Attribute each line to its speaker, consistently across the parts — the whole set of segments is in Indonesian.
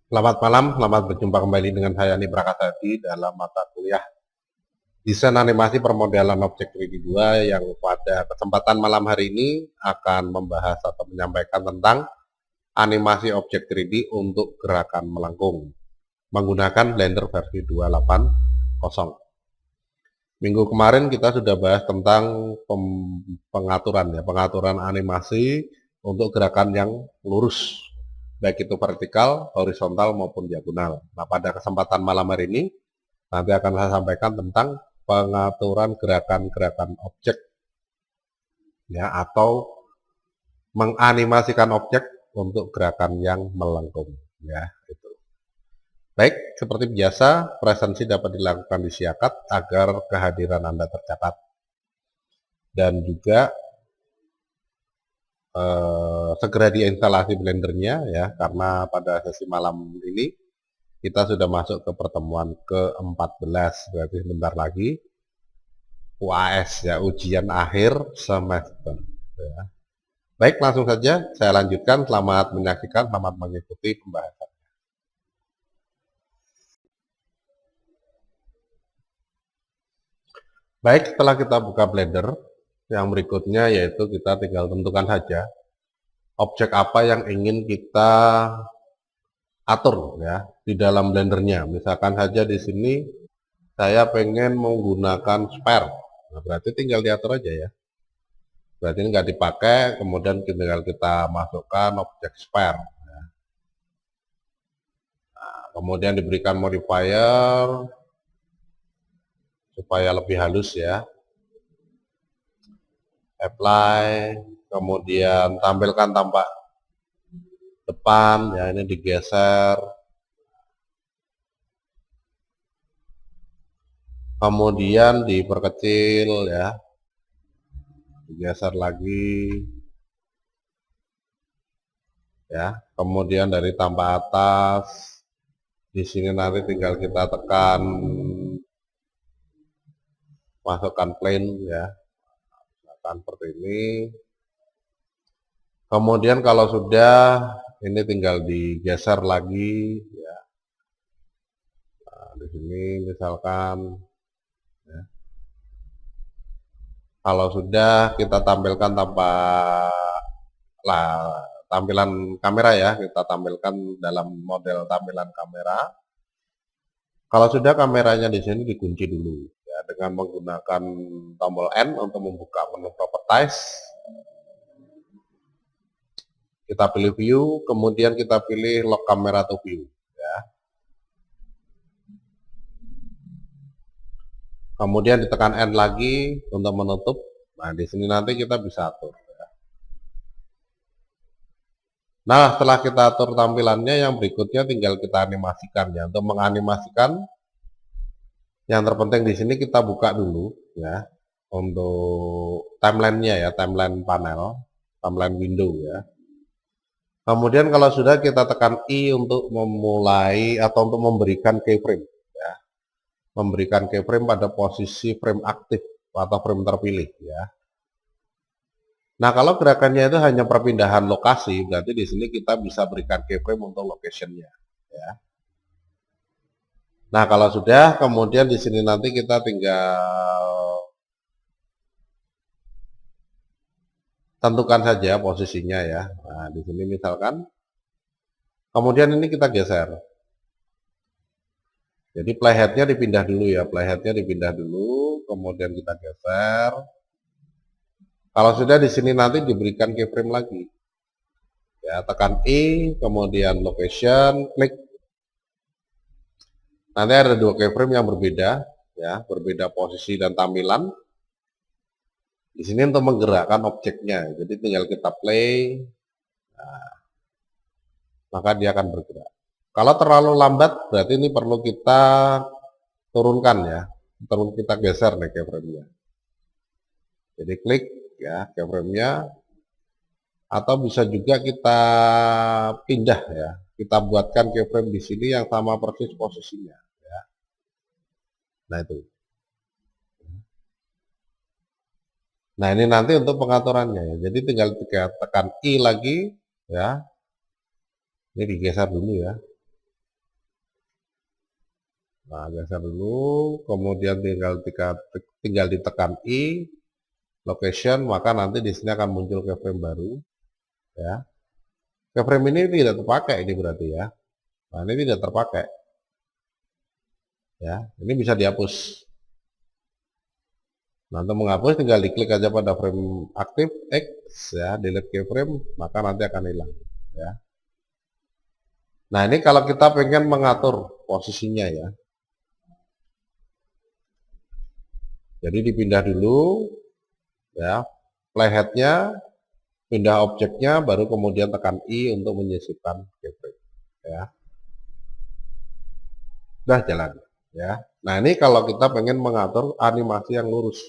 Speaker 1: Selamat malam, selamat berjumpa kembali dengan saya Ani Prakasadi dalam mata kuliah Desain Animasi Permodelan Objek 3D 2 yang pada kesempatan malam hari ini akan membahas atau menyampaikan tentang animasi objek 3D untuk gerakan melengkung menggunakan Blender versi 2.8.0. Minggu kemarin kita sudah bahas tentang pengaturan animasi untuk gerakan yang lurus, baik itu vertikal, horizontal maupun diagonal. Nah, pada kesempatan malam hari ini nanti akan saya sampaikan tentang pengaturan gerakan-gerakan objek ya, atau menganimasikan objek untuk gerakan yang melengkung ya, itu. Baik, seperti biasa, presensi dapat dilakukan di Siakat agar kehadiran Anda tercatat. Dan juga segera diinstalasi Blendernya ya, karena pada sesi malam ini kita sudah masuk ke pertemuan ke-14, berarti sebentar lagi UAS ya, ujian akhir semester ya. Baik, langsung saja saya lanjutkan. Selamat menyaksikan, selamat mengikuti pembahasan. Baik, setelah kita buka Blender, yang berikutnya yaitu kita tinggal tentukan saja objek apa yang ingin kita atur ya di dalam Blendernya. Misalkan saja di sini saya pengen menggunakan spare, nah, berarti tinggal diatur aja ya. Berarti ini nggak dipakai, kemudian tinggal kita masukkan objek spare. Nah, kemudian diberikan modifier supaya lebih halus ya. Apply, kemudian tampilkan tampak depan ya, ini digeser. Kemudian diperkecil ya. Digeser lagi. Ya, kemudian dari tampak atas di sini nanti tinggal kita tekan masukkan plane ya, misalkan seperti ini. Kemudian kalau sudah ini tinggal digeser lagi ya. Nah, di sini misalkan ya. Kalau sudah kita tampilkan tampilan kamera ya, kita tampilkan dalam model tampilan kamera. Kalau sudah kameranya di sini dikunci dulu ya, dengan menggunakan tombol N untuk membuka menu properties. Kita pilih view, kemudian kita pilih lock camera to view ya. Kemudian ditekan N lagi untuk menutup. Nah, di sini nanti kita bisa atur ya. Nah, setelah kita atur tampilannya, yang berikutnya tinggal kita animasikan ya. Untuk menganimasikan, yang terpenting di sini kita buka dulu ya, untuk timelinenya ya, timeline panel, timeline window ya. Kemudian kalau sudah kita tekan I untuk memulai atau untuk memberikan keyframe ya. Memberikan keyframe pada posisi frame aktif atau frame terpilih ya. Nah, kalau gerakannya itu hanya perpindahan lokasi, berarti di sini kita bisa berikan keyframe untuk location-nya ya. Nah, kalau sudah, kemudian di sini nanti kita tinggal tentukan saja posisinya ya. Nah, di sini misalkan, kemudian ini kita geser. Jadi playheadnya dipindah dulu ya, playheadnya dipindah dulu, kemudian kita geser. Kalau sudah di sini nanti diberikan keyframe lagi. Ya, tekan I, kemudian location, klik. Nanti ada dua keyframe yang berbeda, ya, berbeda posisi dan tampilan. Di sini untuk menggerakkan objeknya, jadi tinggal kita play, nah, maka dia akan bergerak. Kalau terlalu lambat, berarti ini perlu kita turunkan ya, perlu kita geser nih keyframe-nya. Jadi klik ya keyframe-nya, atau bisa juga kita pindah ya, kita buatkan keyframe di sini yang sama persis posisinya. Ya. Nah itu. Nah ini nanti untuk pengaturannya ya. Jadi tinggal tekan I lagi ya. Ini digeser dulu ya. Nah, geser dulu, kemudian tinggal ditekan I, location, maka nanti di sini akan muncul keyframe baru, ya. Keyframe ini tidak terpakai ini berarti ya. Nah, ini tidak terpakai, ya. Ini bisa dihapus. Nah, untuk menghapus tinggal diklik aja pada frame aktif X, ya, delete keyframe, maka nanti akan hilang, ya. Nah, ini kalau kita pengen mengatur posisinya ya. Jadi dipindah dulu, ya, playheadnya, pindah objeknya, baru kemudian tekan I untuk menyisipkan keyframe, ya. Udah jalan, ya. Nah, ini kalau kita pengen mengatur animasi yang lurus.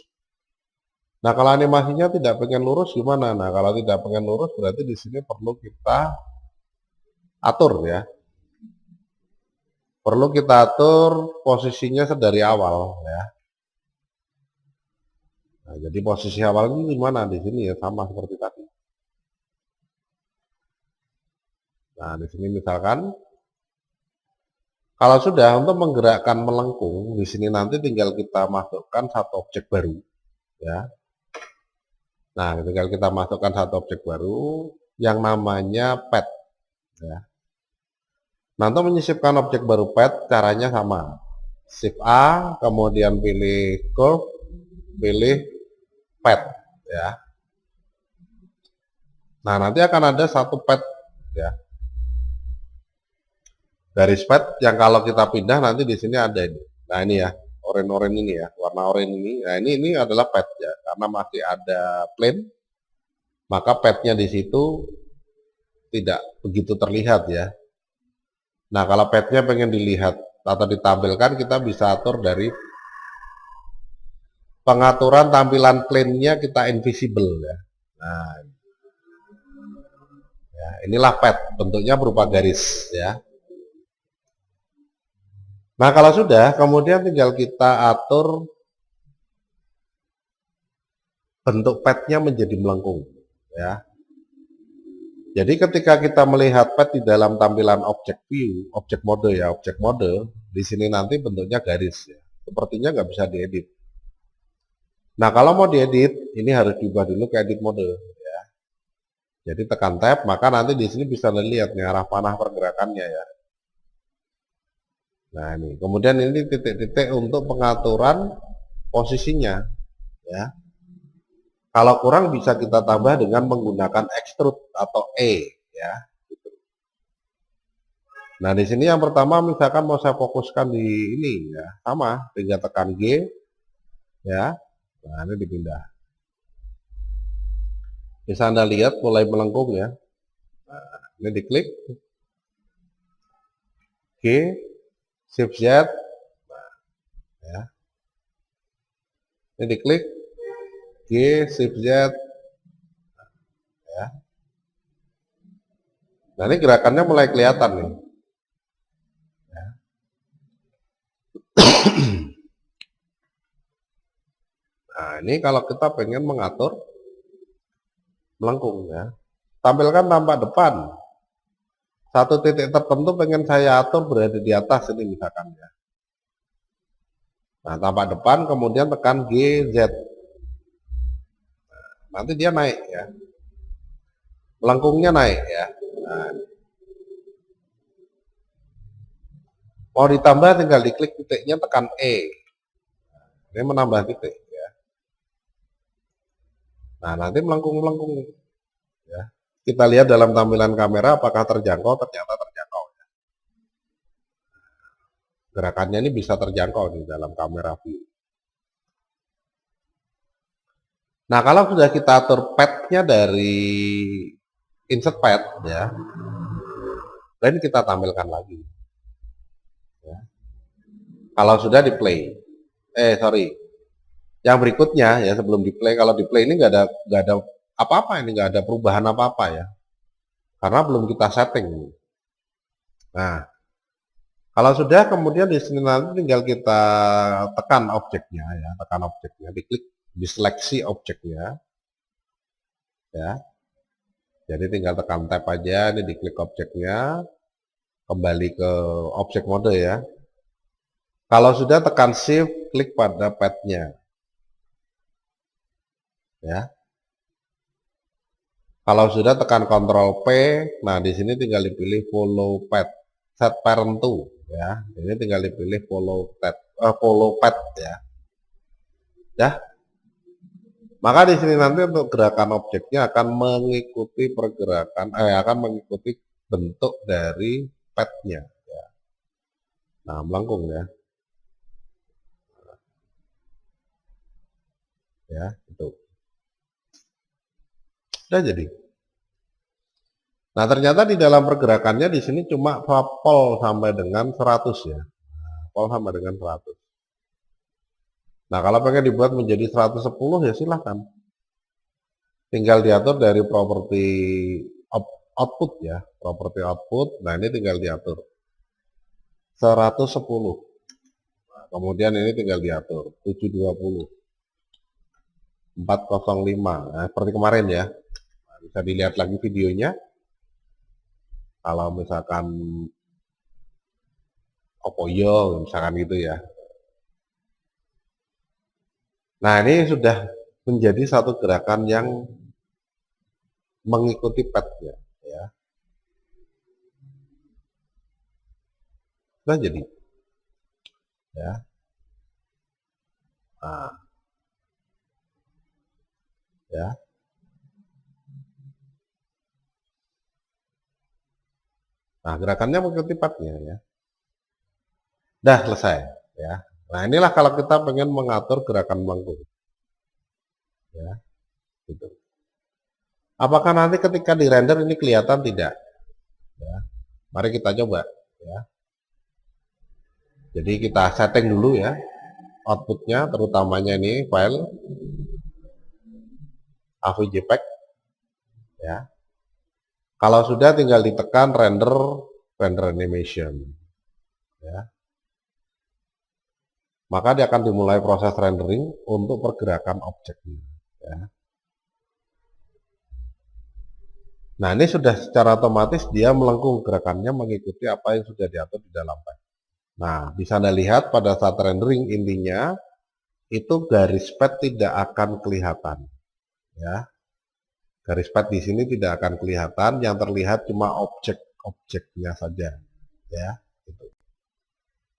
Speaker 1: Nah, kalau animasinya tidak pengen lurus gimana? Nah, kalau tidak pengen lurus berarti di sini perlu kita atur ya. Perlu kita atur posisinya sedari awal ya. Nah, jadi posisi awal ini gimana? Di sini ya sama seperti tadi. Nah, di sini misalkan kalau sudah untuk menggerakkan melengkung, di sini nanti tinggal kita masukkan satu objek baru ya. Nah, tinggal kita masukkan satu objek baru yang namanya pet ya. Nah, untuk menyisipkan objek baru pet caranya sama. Shift A, kemudian pilih curve, pilih pet ya. Nah, nanti akan ada satu pet ya. Garis pet yang kalau kita pindah nanti di sini ada ini. Nah, ini ya, oranye-oranye ini ya, warna oranye ini. Nah, ini adalah pet ya, karena masih ada plane, maka petnya di situ tidak begitu terlihat ya. Nah, kalau petnya pengen dilihat atau ditampilkan, kita bisa atur dari pengaturan tampilan plane-nya kita invisible ya. Nah, ya, inilah pet, bentuknya berupa garis ya. Nah, kalau sudah, kemudian tinggal kita atur bentuk petnya menjadi melengkung ya. Jadi ketika kita melihat pet di dalam tampilan objek view, objek mode ya, objek mode, di sini nanti bentuknya garis ya. Sepertinya nggak bisa diedit. Nah, kalau mau diedit, ini harus diubah dulu ke edit mode ya. Jadi tekan tab, maka nanti di sini bisa dilihat nih arah panah pergerakannya ya. Nah, ini. Kemudian ini titik-titik untuk pengaturan posisinya ya. Kalau kurang bisa kita tambah dengan menggunakan extrude atau E ya. Nah, di sini yang pertama misalkan mau saya fokuskan di ini ya, sama, tinggal tekan G ya. Nah, ini dipindah. Bisa Anda lihat mulai melengkung ya. Nah, ini diklik G, Shift Z, nah, ya. Ini diklik G, Shift Z, ya. Nah, ini gerakannya mulai kelihatan nih. Ya. Nah, ini kalau kita pengen mengatur melengkung ya. Tampilkan tampak depan. Satu titik tertentu pengen saya atur berada di atas ini misalkan ya. Nah, tampak depan kemudian tekan G, Z. Nah, nanti dia naik ya. Melengkungnya naik ya. Nah, mau ditambah tinggal diklik titiknya tekan E. Ini menambah titik ya. Nah, nanti melengkung-melengkung ya. Kita lihat dalam tampilan kamera apakah terjangkau, ternyata terjangkau ya. Gerakannya ini bisa terjangkau di dalam kamera view. Nah, kalau sudah kita atur pad-nya dari insert pad ya, dan kita tampilkan lagi. Ya. Kalau sudah di play, sorry, yang berikutnya ya sebelum di play, kalau di play ini nggak ada apa-apa, ini nggak ada perubahan apa-apa ya, karena belum kita setting. Nah, kalau sudah kemudian di sini nanti tinggal kita tekan objeknya ya, tekan objeknya, diklik diseleksi objeknya, ya. Jadi tinggal tekan tab aja, ini diklik objeknya, kembali ke objek mode ya. Kalau sudah tekan shift, klik pada pad-nya. Ya. Kalau sudah tekan Ctrl P, nah di sini tinggal dipilih follow pad, set parent to, ya. Ini tinggal dipilih follow pad, ya. Ya. Maka di sini nanti untuk gerakan objeknya akan mengikuti akan mengikuti bentuk dari padnya. Ya. Nah, melengkung ya. Ya, itu. Sudah jadi. Nah, ternyata di dalam pergerakannya di sini cuma pol sampai dengan 100 ya. Pol sampai dengan 100. Nah, kalau pengen dibuat menjadi 110 ya silahkan. Tinggal diatur dari properti output ya, properti output. Nah, ini tinggal diatur 110. Nah, kemudian ini tinggal diatur 720, 405. Nah, seperti kemarin ya. Nah, bisa dilihat lagi videonya. Kalau misalkan Opoyo misalkan gitu ya. Nah, ini sudah menjadi satu gerakan yang mengikuti padnya ya. Sudah jadi ya. Nah, ya. Nah, gerakannya mengikuti padnya ya. Dah selesai ya. Nah, inilah kalau kita pengen mengatur gerakan melengkung. Ya, gitu. Apakah nanti ketika di render ini kelihatan tidak? Ya. Mari kita coba ya. Jadi kita setting dulu ya outputnya, terutamanya ini file AVJPEG ya. Kalau sudah tinggal ditekan render animation ya. Maka dia akan dimulai proses rendering untuk pergerakan objeknya ya. Nah, ini sudah secara otomatis dia melengkung gerakannya mengikuti apa yang sudah diatur di dalam pad. Nah, bisa Anda lihat pada saat rendering intinya itu garis pad tidak akan kelihatan ya. Garis pad di sini tidak akan kelihatan, yang terlihat cuma objek-objeknya saja ya. Gitu.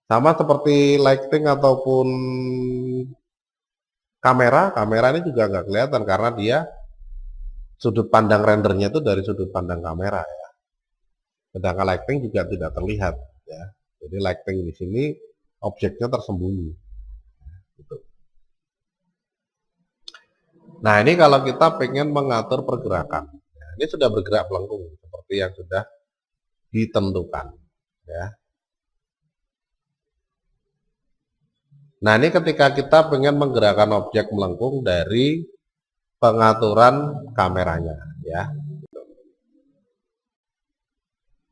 Speaker 1: Sama seperti lighting ataupun kamera ini juga nggak kelihatan karena dia sudut pandang rendernya itu dari sudut pandang kamera ya. Sedangkan lighting juga tidak terlihat ya. Jadi lighting di sini objeknya tersembunyi. Gitu. Nah, ini kalau kita pengen mengatur pergerakan. Ya, ini sudah bergerak melengkung seperti yang sudah ditentukan ya. Nah, ini ketika kita pengen menggerakkan objek melengkung dari pengaturan kameranya ya.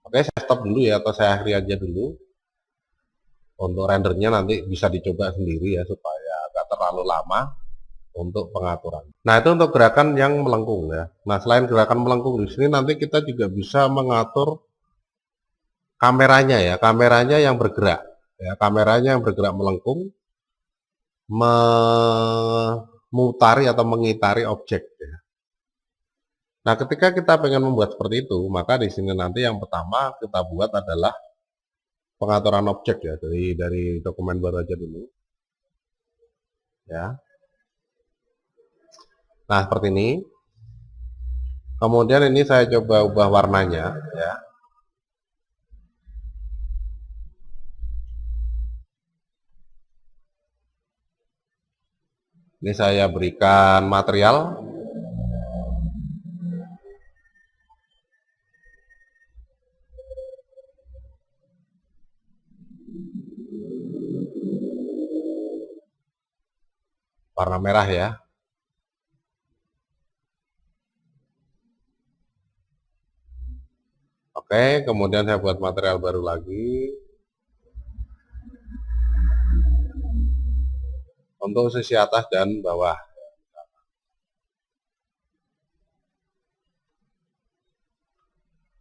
Speaker 1: Oke, saya stop dulu ya, atau saya akhiri aja dulu. Untuk rendernya nanti bisa dicoba sendiri ya, supaya agak terlalu lama untuk pengaturan. Nah, itu untuk gerakan yang melengkung ya. Nah, selain gerakan melengkung di sini nanti kita juga bisa mengatur kameranya ya, kameranya yang bergerak ya, kameranya yang bergerak melengkung memutari atau mengitari objek ya. Nah, ketika kita pengen membuat seperti itu, maka di sini nanti yang pertama kita buat adalah pengaturan objek ya, dari dokumen baru aja dulu. Ya. Nah, seperti ini. Kemudian ini saya coba ubah warnanya ya. Ini saya berikan material. Warna merah ya. Oke, kemudian saya buat material baru lagi. Untuk sisi atas dan bawah.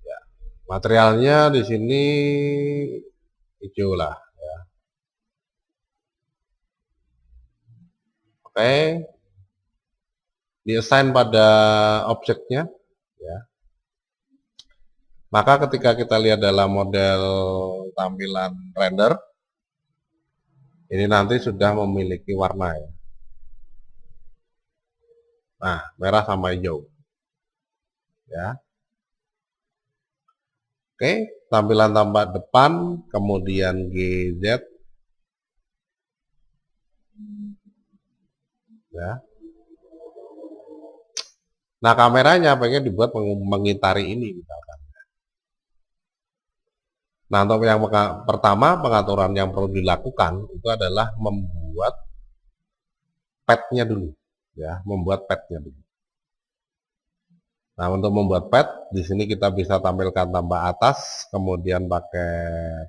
Speaker 1: Ya. Materialnya di sini hijau lah ya. Oke, di-assign pada objeknya, ya. Maka ketika kita lihat dalam model tampilan render, ini nanti sudah memiliki warna, ya. Nah, merah sama hijau, ya. Oke, tampilan tampak depan, kemudian GZ, ya. Nah, kameranya pengen dibuat mengitari ini, misalkan. Nah, untuk yang pertama, pengaturan yang perlu dilakukan itu adalah membuat pad-nya dulu, ya, membuat pad-nya dulu. Nah, untuk membuat pad, di sini kita bisa tampilkan tambah atas, kemudian pakai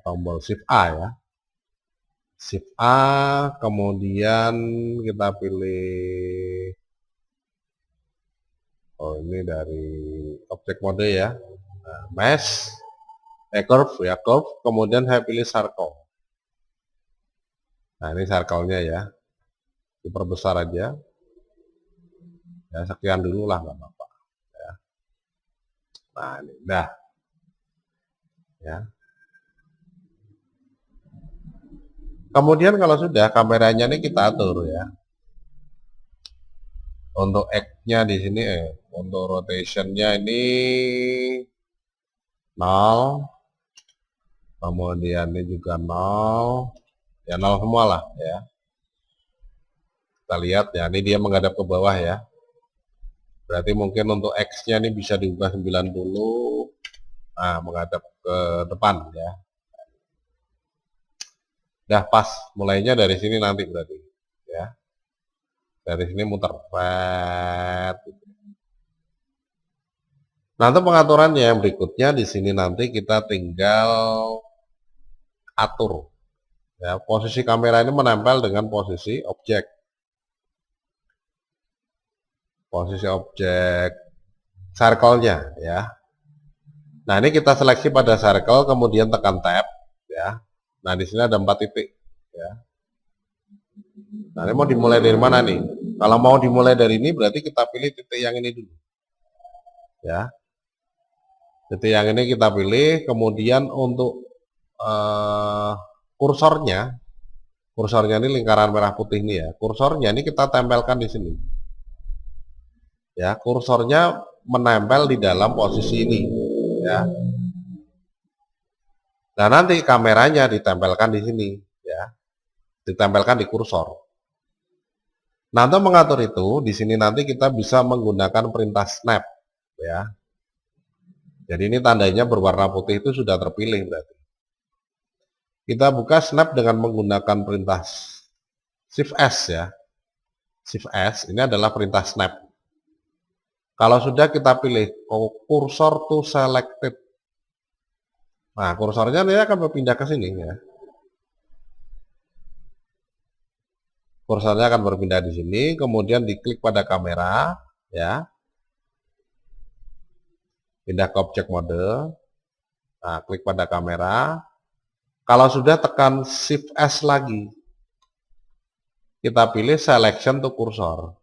Speaker 1: tombol Shift A, ya. Shift A, kemudian kita pilih, oh ini dari objek mode, ya. Nah, mesh, curve, ya, curve, kemudian saya pilih circle. Nah, ini circle-nya, ya. Diperbesar aja. Ya, sekian dulu lah, nggak apa-apa. Ya. Nah, ini dah. Ya. Kemudian kalau sudah, kameranya ini kita atur, ya. Untuk X-nya di sini, untuk rotation-nya ini 0. Kemudian ini juga 0. Ya, 0 semua lah, ya. Kita lihat, ya, ini dia menghadap ke bawah, ya. Berarti mungkin untuk X-nya ini bisa diubah 90. Nah, menghadap ke depan, ya. Dah pas, mulainya dari sini nanti berarti, ya. Dari sini muter. Nah, untuk pengaturannya yang berikutnya di sini nanti kita tinggal atur. Ya, posisi kamera ini menempel dengan posisi objek. Posisi objek circle-nya, ya. Nah, ini kita seleksi pada circle, kemudian tekan tab, ya. Nah, di sini ada 4 titik, ya. Nah, ini mau dimulai dari mana nih? Kalau mau dimulai dari ini, berarti kita pilih titik yang ini dulu, ya. Titik yang ini kita pilih, kemudian untuk kursornya ini lingkaran merah putih ini, ya. Kursornya ini kita tempelkan di sini. Ya, kursornya menempel di dalam posisi ini, ya. Nah, nanti kameranya ditempelkan di sini, ya. Ditempelkan di kursor. Nah, untuk mengatur itu, di sini nanti kita bisa menggunakan perintah snap, ya. Jadi ini tandanya berwarna putih itu sudah terpilih berarti. Kita buka snap dengan menggunakan perintah Shift S, ya. Shift S ini adalah perintah snap. Kalau sudah kita pilih kursor to selected. Nah, kursornya dia akan berpindah ke sini, ya. Kursornya akan berpindah di sini, kemudian diklik pada kamera, ya. Pindah ke objek mode. Nah, klik pada kamera. Kalau sudah, tekan Shift S lagi. Kita pilih selection to cursor.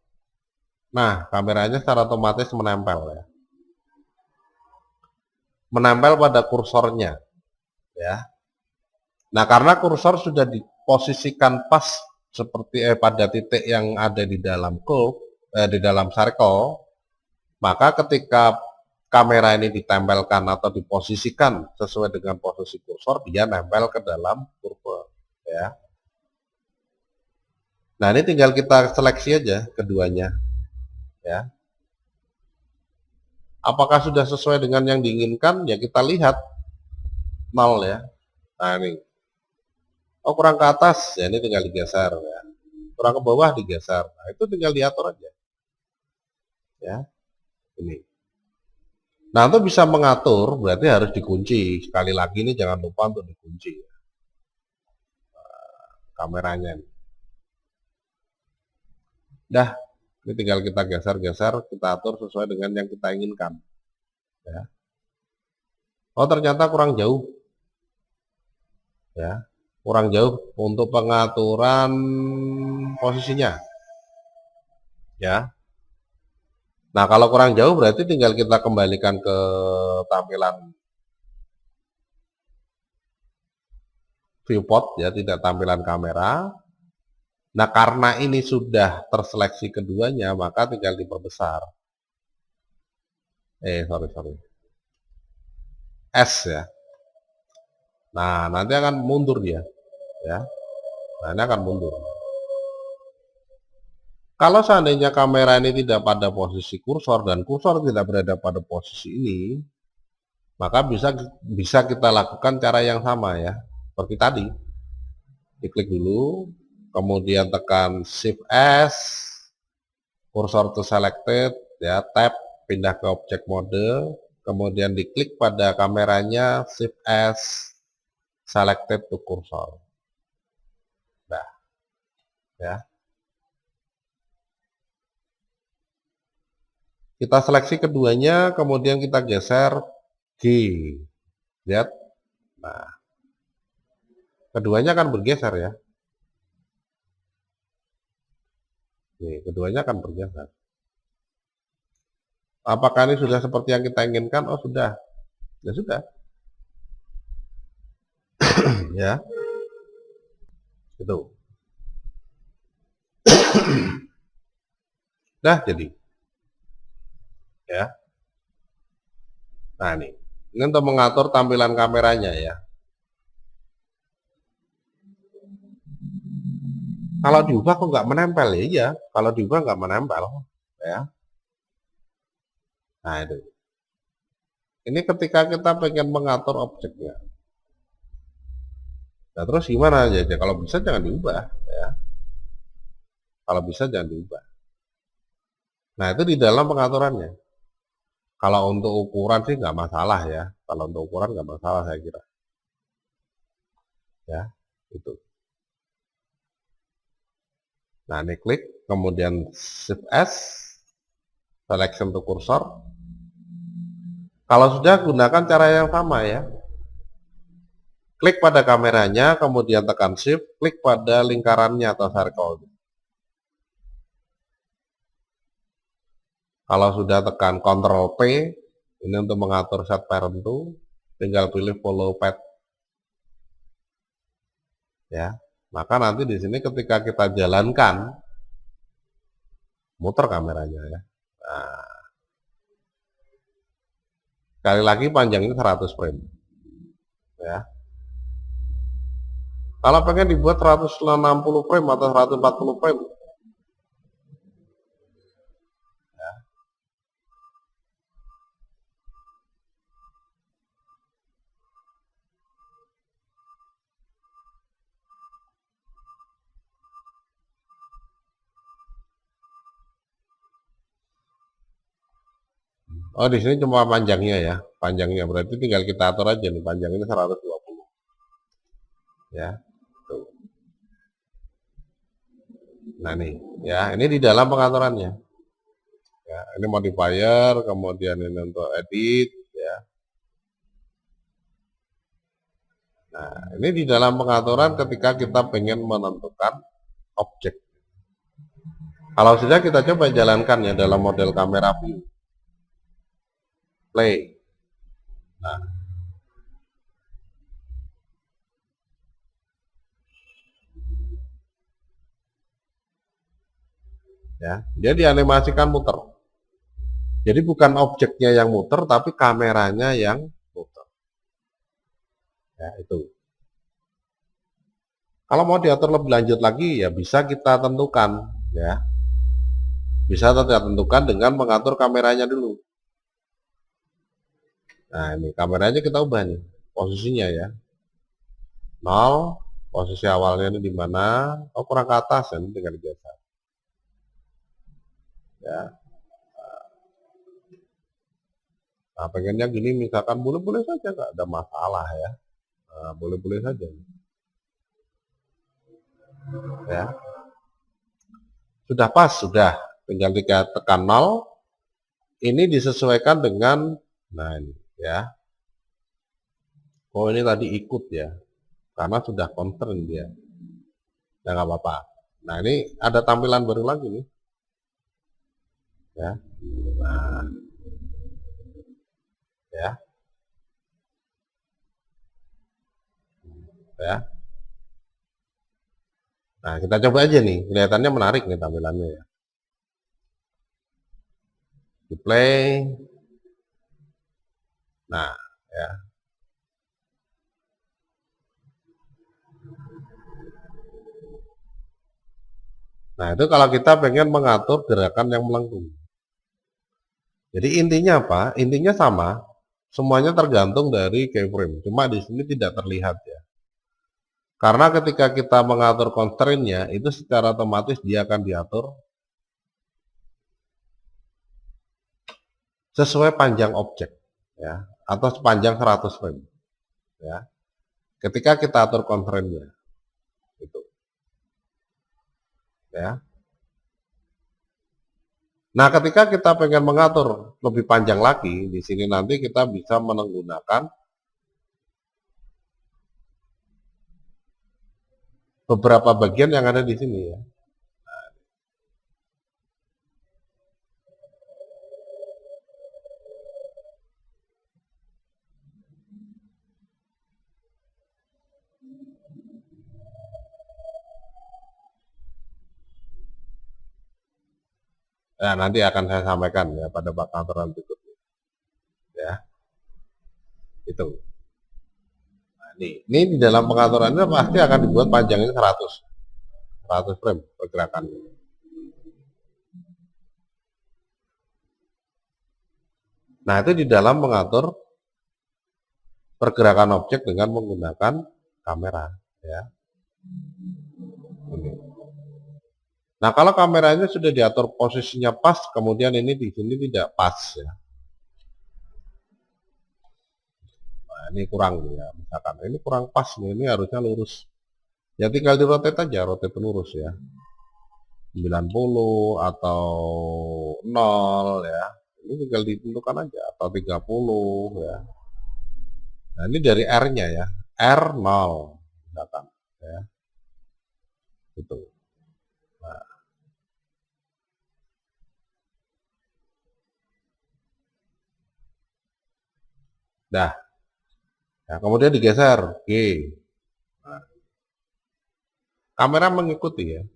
Speaker 1: Nah, kameranya secara otomatis menempel, ya. Menempel pada kursornya, ya. Nah, karena kursor sudah diposisikan pas seperti pada titik yang ada di dalam curve, di dalam circle, maka ketika kamera ini ditempelkan atau diposisikan sesuai dengan posisi kursor, dia nempel ke dalam kurve, ya. Nah, ini tinggal kita seleksi aja keduanya, ya. Apakah sudah sesuai dengan yang diinginkan? Ya, kita lihat 0, ya. Nah, ini. Oh, kurang ke atas, ya, ini tinggal digeser, ya. Kurang ke bawah digeser. Nah, itu tinggal diatur aja, ya. Ini. Nah, untuk bisa mengatur berarti harus dikunci. Sekali lagi ini jangan lupa untuk dikunci, ya. Kameranya. Dah, ini tinggal kita geser-geser, kita atur sesuai dengan yang kita inginkan, ya. Oh, ternyata kurang jauh, ya. Kurang jauh untuk pengaturan posisinya. ya. Nah, kalau kurang jauh berarti tinggal kita kembalikan ke tampilan viewport ya, tidak tampilan kamera. Nah, karena ini sudah terseleksi keduanya, maka tinggal diperbesar. Sorry. S ya. Nah, nanti akan mundur dia, ya. Nah, ini akan mundur. Kalau seandainya kamera ini tidak pada posisi kursor dan kursor tidak berada pada posisi ini, maka bisa kita lakukan cara yang sama ya, seperti tadi. Diklik dulu, kemudian tekan Shift S, kursor to selected, ya, tab, pindah ke object mode, kemudian diklik pada kameranya, Shift S, selected to kursor. Nah, ya. Kita seleksi keduanya, kemudian kita geser G. Lihat. Nah, keduanya akan bergeser ya. Nih, keduanya akan bergeser. Apakah ini sudah seperti yang kita inginkan? Oh, sudah. Ya sudah. Ya. Itu. Dah jadi. Ya. Nah, ini untuk mengatur tampilan kameranya ya. Kalau diubah kok nggak menempel ya? Iya, kalau diubah nggak menempel ya. Nah, itu. Ini ketika kita pengen mengatur objeknya. Nah, terus gimana aja? Kalau bisa jangan diubah ya. Kalau bisa jangan diubah. Nah, itu di dalam pengaturannya. Kalau untuk ukuran sih nggak masalah ya. Kalau untuk ukuran nggak masalah saya kira. Ya, itu. Nah, ini klik, kemudian Shift S, selection to kursor. Kalau sudah, gunakan cara yang sama ya. Klik pada kameranya, kemudian tekan Shift, klik pada lingkarannya atau circle. Kalau sudah tekan Ctrl P, ini untuk mengatur set parent to, tinggal pilih follow path. Ya, maka nanti di sini ketika kita jalankan, muter kameranya ya. Nah, sekali lagi panjangnya 100 frame. Ya. Kalau pengen dibuat 160 frame atau 140 frame, ya. Oh, di sini cuma panjangnya ya. Panjangnya berarti tinggal kita atur aja nih, panjangnya 120. Ya. Tuh. Nah, nih, ya, ini di dalam pengaturannya. Ya, ini modifier, kemudian ini untuk edit, ya. Nah, ini di dalam pengaturan ketika kita pengen menentukan objek. Kalau sudah, kita coba jalankan ya dalam model kamera view. Play. Nah, ya, dia dianimasikan muter. Jadi bukan objeknya yang muter, tapi kameranya yang muter. Ya, itu. Kalau mau diatur lebih lanjut lagi, ya bisa kita tentukan, ya. Bisa kita tentukan dengan mengatur kameranya dulu. Nah, ini kameranya kita ubah nih, posisinya ya. 0, posisi awalnya ini di mana? Oh, kurang ke atas ya, ini tinggal digeser. Ya. Nah, pengennya gini misalkan boleh-boleh saja, nggak ada masalah ya. Nah, boleh-boleh saja. Ya. Sudah pas, sudah. Tinggal tekan 0. Ini disesuaikan dengan, nah ini ya. Oh, ini tadi ikut ya. Karena sudah concern dia. Ya nggak apa-apa. Nah, ini ada tampilan baru lagi nih. ya. Nah, ya, ya. Nah, kita coba aja nih, kelihatannya menarik nih tampilannya ya. Di play. Nah, ya. Nah, itu kalau kita pengen mengatur gerakan yang melengkung. Jadi intinya apa? Intinya sama, semuanya tergantung dari keyframe. Cuma di sini tidak terlihat ya. Karena ketika kita mengatur constraint-nya, itu secara otomatis dia akan diatur sesuai panjang objek ya, atau sepanjang 100 frame ya. Ketika kita atur constraint-nya itu ya. Nah, ketika kita pengen mengatur lebih panjang lagi, di sini nanti kita bisa menggunakan beberapa bagian yang ada di sini ya. Nah, nanti akan saya sampaikan ya pada bab aturan berikutnya ya. Itu. Nah, ini di dalam pengaturannya pasti akan dibuat panjangnya 100 frame pergerakannya. Nah, itu di dalam mengatur pergerakan objek dengan menggunakan kamera ya. Ini. Nah, kalau kameranya sudah diatur posisinya pas, kemudian ini di sini tidak pas ya. Nah, ini kurang ya, misalkan ini kurang pas nih, ini harusnya lurus. Ya tinggal di rotate aja, rotate lurus ya. 90 atau 0 ya. Ini tinggal ditentukan aja atau 30 ya. Nah, ini dari R-nya ya. R 0 misalkan ya. Itu. Nah, dah. Nah, kemudian digeser G. Nah, kamera mengikuti ya.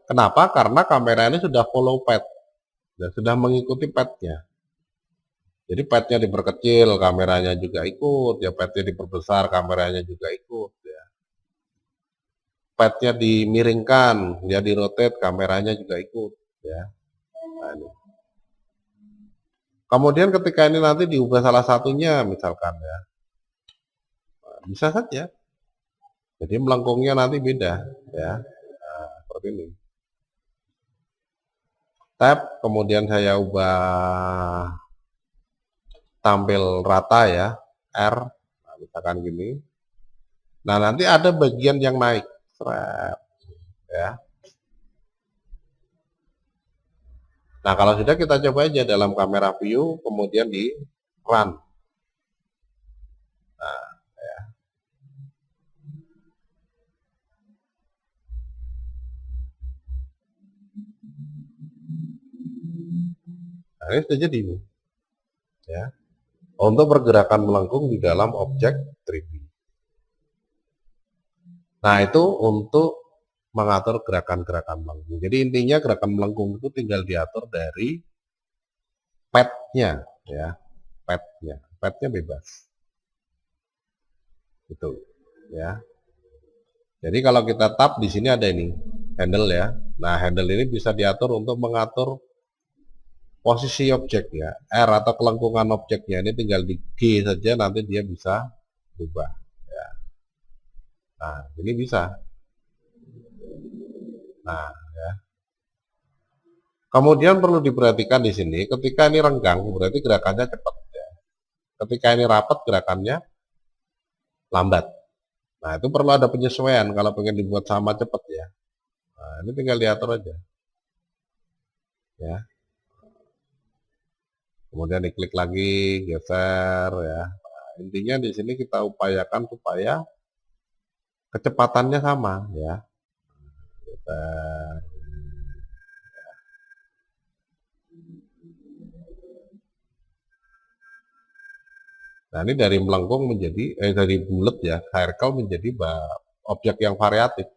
Speaker 1: Kenapa? Karena kamera ini sudah follow pad dan sudah mengikuti padnya. Jadi padnya diperkecil, kameranya juga ikut, ya padnya diperbesar, kameranya juga ikut ya. Padnya dimiringkan, ya di rotate, kameranya juga ikut ya. Nah, ini. Kemudian ketika ini nanti diubah salah satunya misalkan ya, nah, bisa saja. Jadi melengkungnya nanti beda ya. Nah, seperti ini. Tab, kemudian saya ubah tampil rata ya, R, nah, misalkan gini. Nah, nanti ada bagian yang naik, seret, ya. Nah, kalau sudah kita coba aja dalam kamera view, kemudian di run. Nah, ya. Nah, ini sudah jadi nih, ya. Untuk pergerakan melengkung di dalam objek 3D. Nah, itu untuk mengatur gerakan-gerakan melengkung. Jadi intinya gerakan melengkung itu tinggal diatur dari pad-nya, ya, pad-nya bebas. Itu, ya. Jadi kalau kita tap di sini ada ini handle ya. Nah, handle ini bisa diatur untuk mengatur posisi objek ya. R atau kelengkungan objeknya ini tinggal di G saja nanti dia bisa berubah ya. Nah, ini bisa. Nah, ya. Kemudian perlu diperhatikan di sini ketika ini renggang berarti gerakannya cepat ya. Ketika ini rapat gerakannya lambat. Nah, itu perlu ada penyesuaian kalau pengen dibuat sama cepat ya. Nah, ini tinggal diatur aja. Ya. Kemudian diklik lagi, geser ya. Nah, intinya di sini kita upayakan supaya kecepatannya sama ya. Geser. Nah, ini dari melengkung menjadi dari bulat ya, circle menjadi objek yang variatif.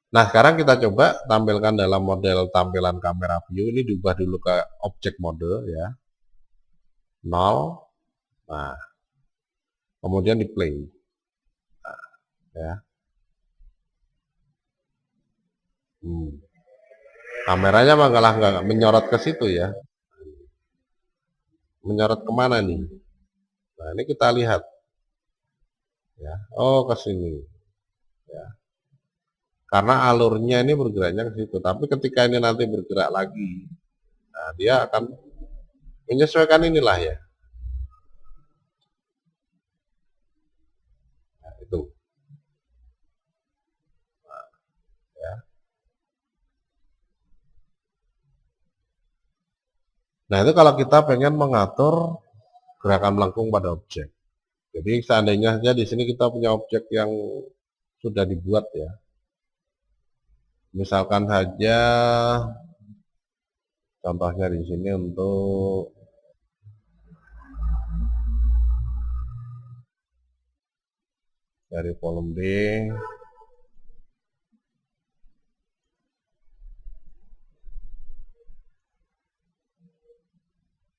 Speaker 1: Nah, sekarang kita coba tampilkan dalam model tampilan kamera view. Ini diubah dulu ke object mode ya. 0. Nah, kemudian di play. Nah, ya. Kameranya malah nggak menyorot ke situ ya. Menyorot kemana nih? Nah, ini kita lihat. Ya. Oh, ke sini. Ya. Karena alurnya ini bergeraknya ke situ. Tapi ketika ini nanti bergerak lagi, nah dia akan menyesuaikan inilah ya. Nah, itu. Nah, ya. Nah, itu kalau kita pengen mengatur gerakan melengkung pada objek. Jadi seandainya saja di sini kita punya objek yang sudah dibuat ya. Misalkan saja contohnya di sini untuk dari volume D,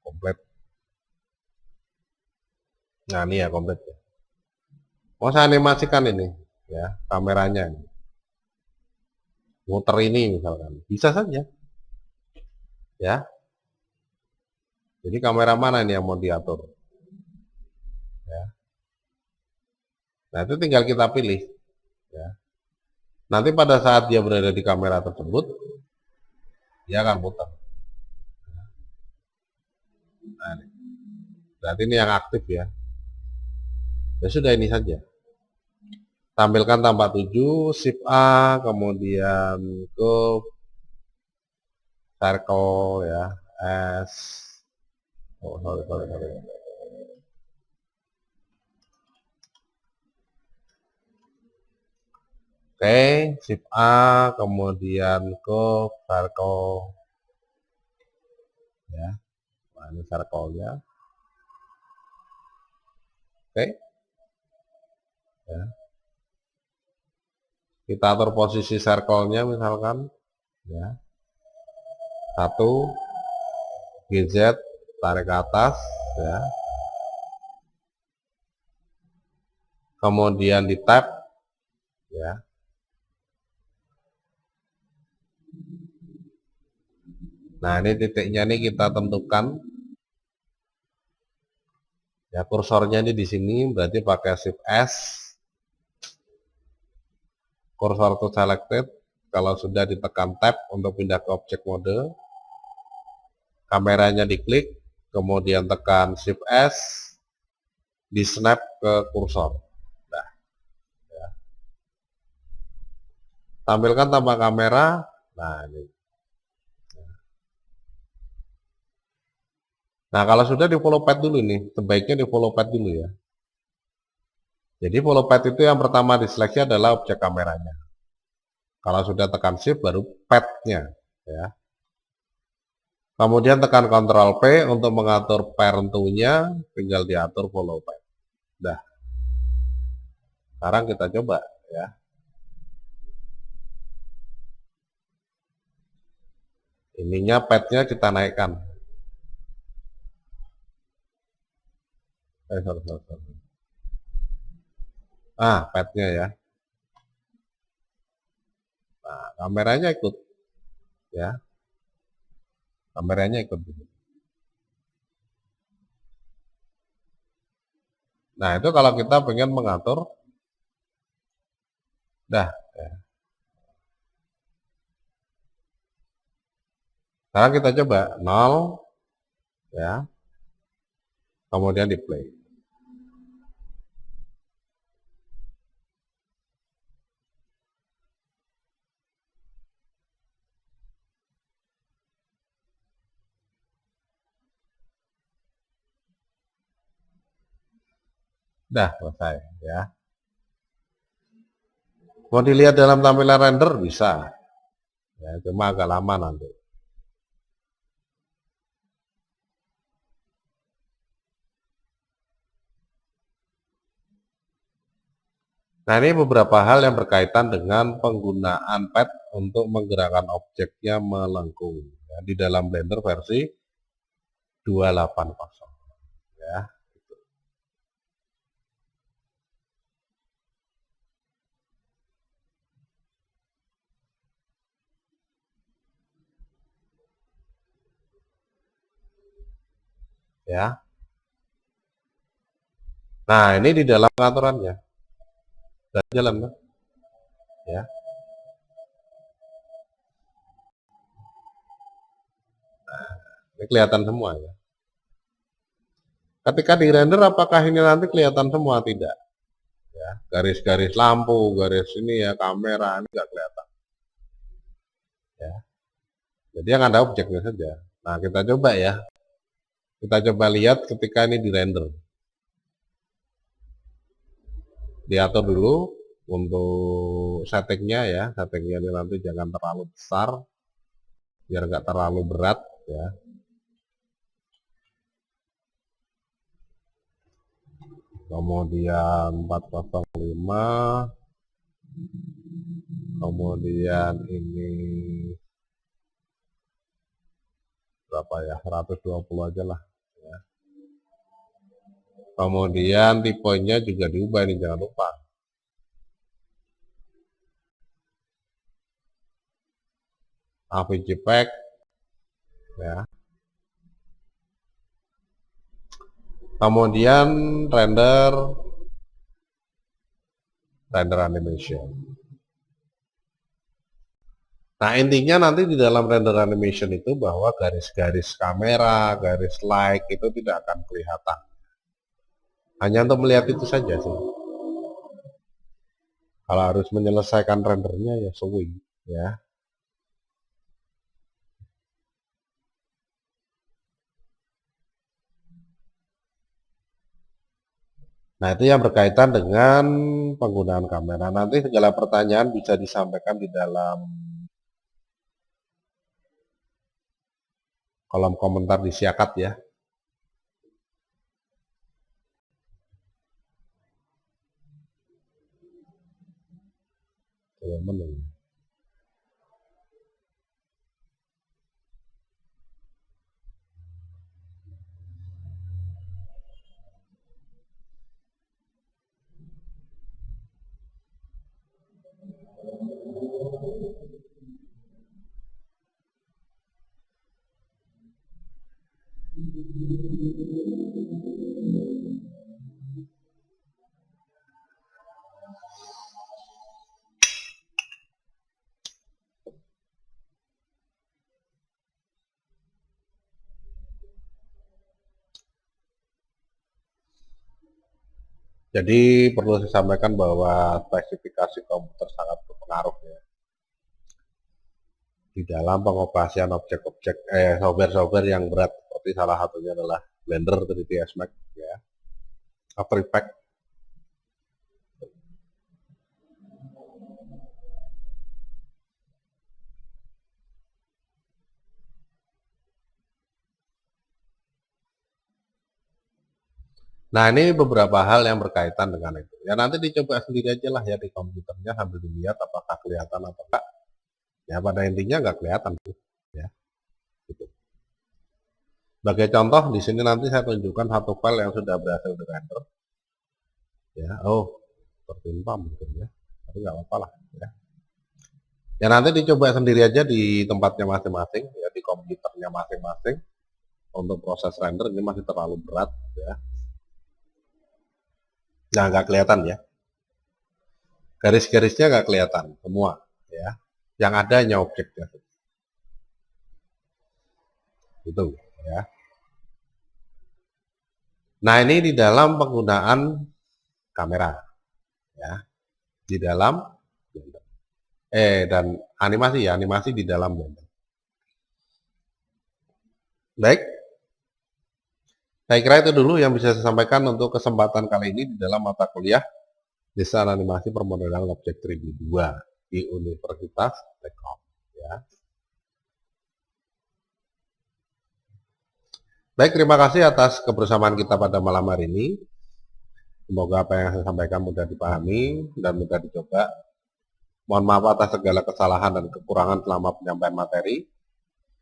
Speaker 1: komplit. Nah, ini ya komplit ya. Mau saya animasikan ini ya, kameranya ini. Muter ini misalkan. Bisa saja. Ya. Jadi kamera mana ini yang mau diatur? Ya. Nah, itu tinggal kita pilih ya. Nanti pada saat dia berada di kamera tersebut, dia akan muter. Nah, ini. Berarti ini yang aktif ya. Ya sudah, ini saja. Tampilkan tambah 7, shift A, kemudian ke circle ya, S. Oh, sorry. Oke, shift A, kemudian ke circle ya. Nah, ini circle-nya. Oke. Ya. Kita atur posisi circle-nya misalkan ya. 1 GZ, tarik ke atas ya. Kemudian di tab ya. Nah, ini titiknya ini kita tentukan. Ya, kursornya ini di sini berarti pakai shift S. Kursor to selected. Kalau sudah ditekan tab untuk pindah ke objek mode, kameranya diklik, kemudian tekan shift S, di snap ke kursor. Nah, ya. Tampilkan tambah kamera. Nah, ini. Nah, kalau sudah di follow path dulu nih, sebaiknya di follow path dulu ya. Jadi follow path itu yang pertama diseleksi adalah objek kameranya. Kalau sudah tekan shift baru path-nya ya. Kemudian tekan Ctrl P untuk mengatur parent to-nya, tinggal diatur follow path. Dah. Sekarang kita coba ya. Ininya path-nya kita naikkan. Sorry. Path-nya ya. Nah, kameranya ikut ya. Kameranya ikut. Nah, itu kalau kita pengen mengatur. Dah ya. Sekarang kita coba 0 ya. Kemudian di play. Dah selesai ya. Mau dilihat dalam tampilan render bisa. Ya, cuma agak lama nanti. Nah, ini beberapa hal yang berkaitan dengan penggunaan pad untuk menggerakkan objeknya melengkung ya, di dalam Blender versi 280 ya. Ya. Nah, ini di dalam pengaturannya. Dan jalan, ya. Nah, ini kelihatan semua ya. Ketika di render apakah ini nanti kelihatan semua? Tidak. Ya, garis-garis lampu, garis ini ya, kamera ini nggak kelihatan. Ya. Jadi yang ada objeknya saja. Nah, kita coba ya. Kita coba lihat ketika ini di render. Diatur dulu untuk settingnya ya. Settingnya ini nanti jangan terlalu besar, biar nggak terlalu berat ya. Kemudian 405, kemudian ini berapa ya, 120 aja lah ya. Kemudian tipenya juga diubah nih, jangan lupa. AVG pack ya. Kemudian render animation. Nah, intinya nanti di dalam render animation itu bahwa garis-garis kamera, garis light itu tidak akan kelihatan. Hanya untuk melihat itu saja sih. Kalau harus menyelesaikan rendernya ya swing ya. Nah, itu yang berkaitan dengan penggunaan kamera. Nanti segala pertanyaan bisa disampaikan di dalam kolom komentar di Siakat ya. Teman-teman. Jadi perlu saya sampaikan bahwa spesifikasi komputer sangat berpengaruh ya di dalam pengoperasian objek-objek software-software yang berat, seperti salah satunya adalah Blender 3ds Max ya, After Effects. Nah, ini beberapa hal yang berkaitan dengan itu. Ya nanti dicoba sendiri aja lah ya di komputernya sambil dilihat apakah kelihatan atau enggak. Ya pada intinya nggak kelihatan sih. Ya, gitu. Sebagai contoh di sini nanti saya tunjukkan satu file yang sudah berhasil di render. Ya, tertimpa mungkin ya, tapi nggak apa-apa lah. Ya. Ya nanti dicoba sendiri aja di tempatnya masing-masing, ya di komputernya masing-masing. Untuk proses render ini masih terlalu berat ya. Nah, nggak kelihatan ya. Garis-garisnya nggak kelihatan semua ya. Yang ada hanya objeknya. Itu ya. Nah, ini di dalam penggunaan kamera ya. Di dalam dan animasi ya, animasi di dalam Blender. Baik. Saya kira itu dulu yang bisa saya sampaikan untuk kesempatan kali ini di dalam mata kuliah Desain Animasi Permodelan Objek 3D 2 di Universitas Telkom ya. Baik, terima kasih atas kebersamaan kita pada malam hari ini. Semoga apa yang saya sampaikan mudah dipahami dan mudah dicoba. Mohon maaf atas segala kesalahan dan kekurangan selama penyampaian materi.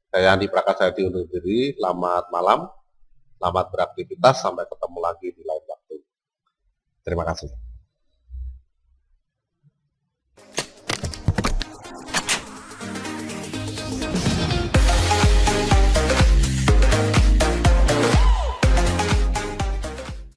Speaker 1: Saya Andi Prakasa undur diri. Selamat malam, selamat beraktivitas, sampai ketemu lagi di lain waktu. Terima kasih.